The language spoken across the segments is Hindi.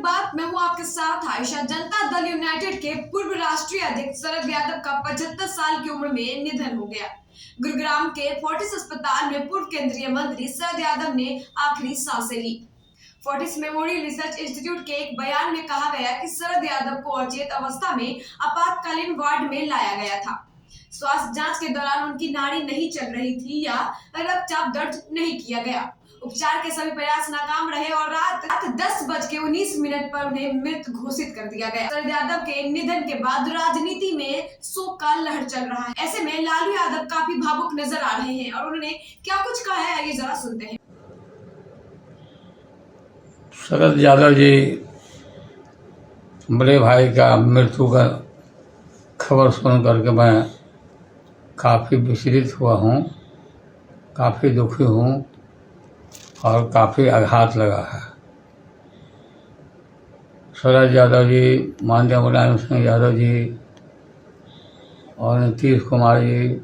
बात मैं हूँ आपके साथ आयशा। जनता दल यूनाइटेड के पूर्व राष्ट्रीय अध्यक्ष शरद यादव का 75 साल की उम्र में निधन हो गया। गुरुग्राम के फोर्टिस अस्पताल में पूर्व केंद्रीय मंत्री शरद यादव ने आखिरी सांसें ली। फोर्टिस मेमोरियल रिसर्च इंस्टीट्यूट के एक बयान में कहा गया कि शरद यादव को अचेत अवस्था में आपातकालीन वार्ड में लाया गया था। स्वास्थ्य जांच के दौरान उनकी नाड़ी नहीं चल रही थी या रक्तचाप दर्ज नहीं किया गया। उपचार के सभी प्रयास नाकाम रहे और रात 10:19 पर उन्हें मृत घोषित कर दिया गया। शरद यादव के निधन के बाद राजनीति में शोक का लहर चल रहा है। ऐसे में लालू यादव काफी भावुक नजर आ रहे हैं और उन्होंने क्या कुछ कहा है, आइए जरा सुनते हैं। शरद यादव जी बड़े भाई का मृत्यु का खबर सुन करके मैं काफ़ी विचलित हुआ हूँ, काफ़ी दुखी हूँ और काफ़ी आघात लगा है। शरद यादव जी, माननीय मुलायम सिंह यादव जी और नीतीश कुमार जी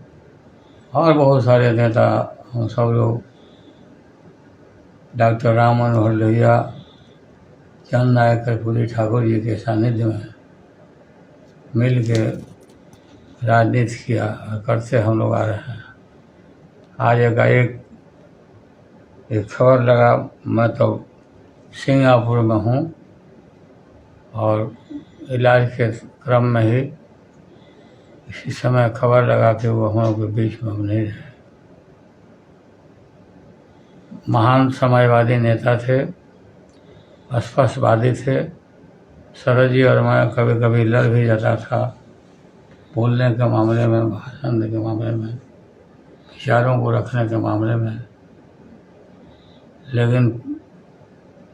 और बहुत सारे नेता, हम सब लोग डॉक्टर राम मनोहर लोहिया, चंद नायक कर्पूरी ठाकुर जी के सानिध्य में मिल के राजनीति किया और करते हम लोग आ रहे हैं। आज एक खबर लगा, मैं तो सिंगापुर में हूँ और इलाज के क्रम में ही इसी समय खबर लगा कि वो हम लोग के बीच में हम नहीं रहे। महान समाजवादी नेता थे, स्पष्टवादी थे। शरद जी और मैं कभी कभी लड़ भी जाता था, बोलने के मामले में, भाषण के मामले में, विचारों को रखने के मामले में, लेकिन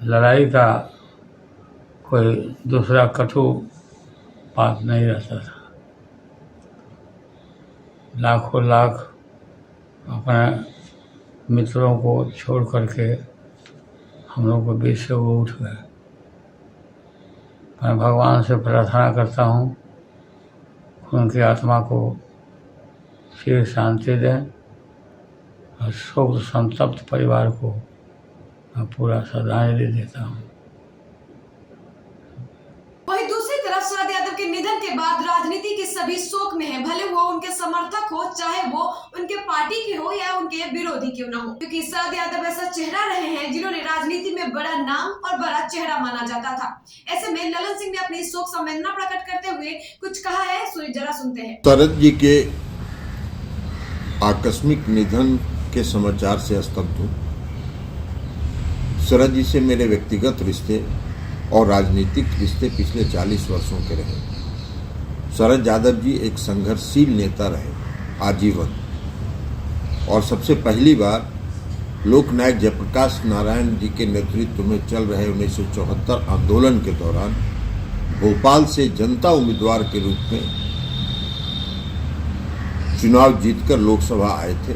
लड़ाई का कोई दूसरा कटु बात नहीं रहता था। लाखों लाख अपने मित्रों को छोड़ करके हम लोग के बीच से वो उठ गए। मैं भगवान से प्रार्थना करता हूँ उनकी आत्मा को चिर शांति दें और शोक संतप्त परिवार को मैं पूरा श्रद्धांजलि देता हूँ। वहीं दूसरी तरफ शरद यादव के निधन के बाद राजनीति के सभी शोक में है, भले वो उनके समर्थक हो, चाहे वो उनके पार्टी के हो या उनके विरोधी क्यों न हो, क्योंकि शरद यादव ऐसा चेहरा रहे हैं जिन्होंने राजनीति में बड़ा नाम और बड़ा चेहरा माना जाता था। ऐसे में ललन सिंह ने अपनी शोक संवेदना प्रकट करते हुए कुछ कहा है, जरा सुनते हैं। शरद जी के आकस्मिक निधन के समाचार से स्तब्ध हूँ। शरद जी से मेरे व्यक्तिगत रिश्ते और राजनीतिक रिश्ते पिछले 40 वर्षों के रहे। शरद यादव जी एक संघर्षशील नेता रहे आजीवन, और सबसे पहली बार लोकनायक जयप्रकाश नारायण जी के नेतृत्व में चल रहे 1974 आंदोलन के दौरान भोपाल से जनता उम्मीदवार के रूप में चुनाव जीतकर लोकसभा आए थे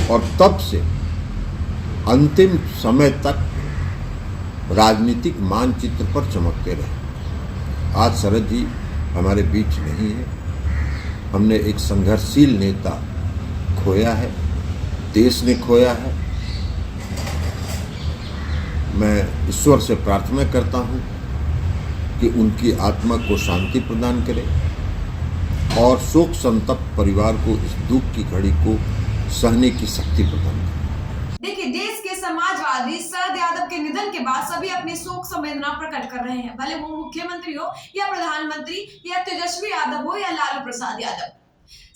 और तब से अंतिम समय तक राजनीतिक मानचित्र पर चमकते रहे। आज शरद जी हमारे बीच नहीं है। हमने एक संघर्षशील नेता खोया है, देश ने खोया है। मैं ईश्वर से प्रार्थना करता हूं कि उनकी आत्मा को शांति प्रदान करे और शोक संतप्त परिवार को इस दुख की घड़ी को सहने की शक्ति प्रदान करे। देखिए, देश के समाजवादी शरद यादव के निधन के बाद सभी अपनी शोक संवेदना प्रकट कर रहे हैं, भले वो मुख्यमंत्री हो या प्रधानमंत्री या तेजस्वी यादव हो या लालू प्रसाद यादव।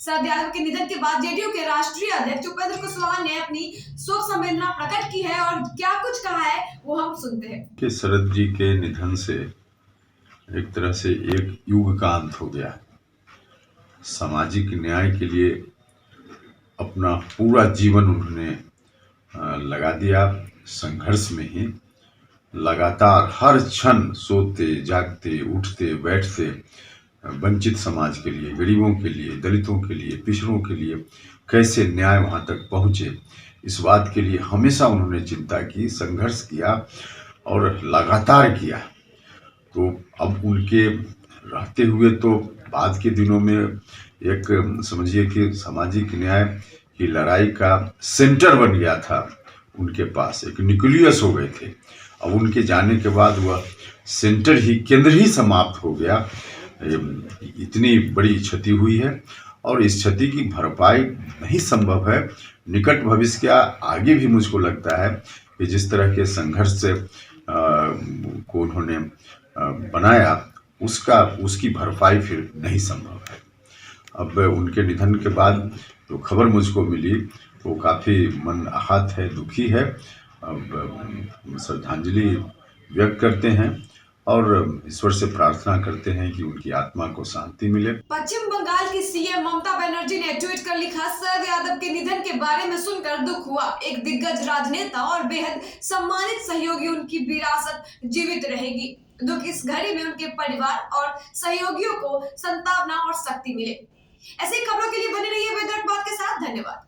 शरद यादव के निधन के बाद जेडीयू के राष्ट्रीय अध्यक्ष उपेंद्र कुशवाहा ने अपनी शोक संवेदना प्रकट की है और क्या कुछ कहा है वो हम सुनते हैं। कि शरद जी के निधन से एक तरह से एक युग का अंत हो गया। सामाजिक न्याय के लिए अपना पूरा जीवन उन्होंने लगा दिया। संघर्ष में ही लगातार हर क्षण सोते जागते उठते बैठते वंचित समाज के लिए, गरीबों के लिए, दलितों के लिए, पिछड़ों के लिए कैसे न्याय वहाँ तक पहुँचे, इस बात के लिए हमेशा उन्होंने चिंता की, संघर्ष किया और लगातार किया। तो अब उनके रहते हुए तो बाद के दिनों में एक समझिए कि सामाजिक न्याय की लड़ाई का सेंटर बन गया था उनके पास, एक न्यूक्लियस हो गए थे। अब उनके जाने के बाद वह केंद्र ही समाप्त हो गया। इतनी बड़ी क्षति हुई है और इस क्षति की भरपाई नहीं संभव है। निकट भविष्य के आगे भी मुझको लगता है कि जिस तरह के संघर्ष को उन्होंने बनाया उसकी भरपाई फिर नहीं संभव है। अब उनके निधन के बाद जो खबर मुझको मिली वो काफ़ी मन आहत है, दुखी है। अब श्रद्धांजलि व्यक्त करते हैं और ईश्वर से प्रार्थना करते हैं कि उनकी आत्मा को शांति मिले। पश्चिम बंगाल की सीएम ममता बनर्जी ने ट्वीट कर लिखा, शरद यादव के निधन के बारे में सुनकर दुख हुआ। एक दिग्गज राजनेता और बेहद सम्मानित सहयोगी, उनकी विरासत जीवित रहेगी। दुख इस घड़ी में उनके परिवार और सहयोगियों को सांत्वना और शक्ति मिले। ऐसी खबरों के लिए बने रहिए विदर्भ बात के साथ। धन्यवाद।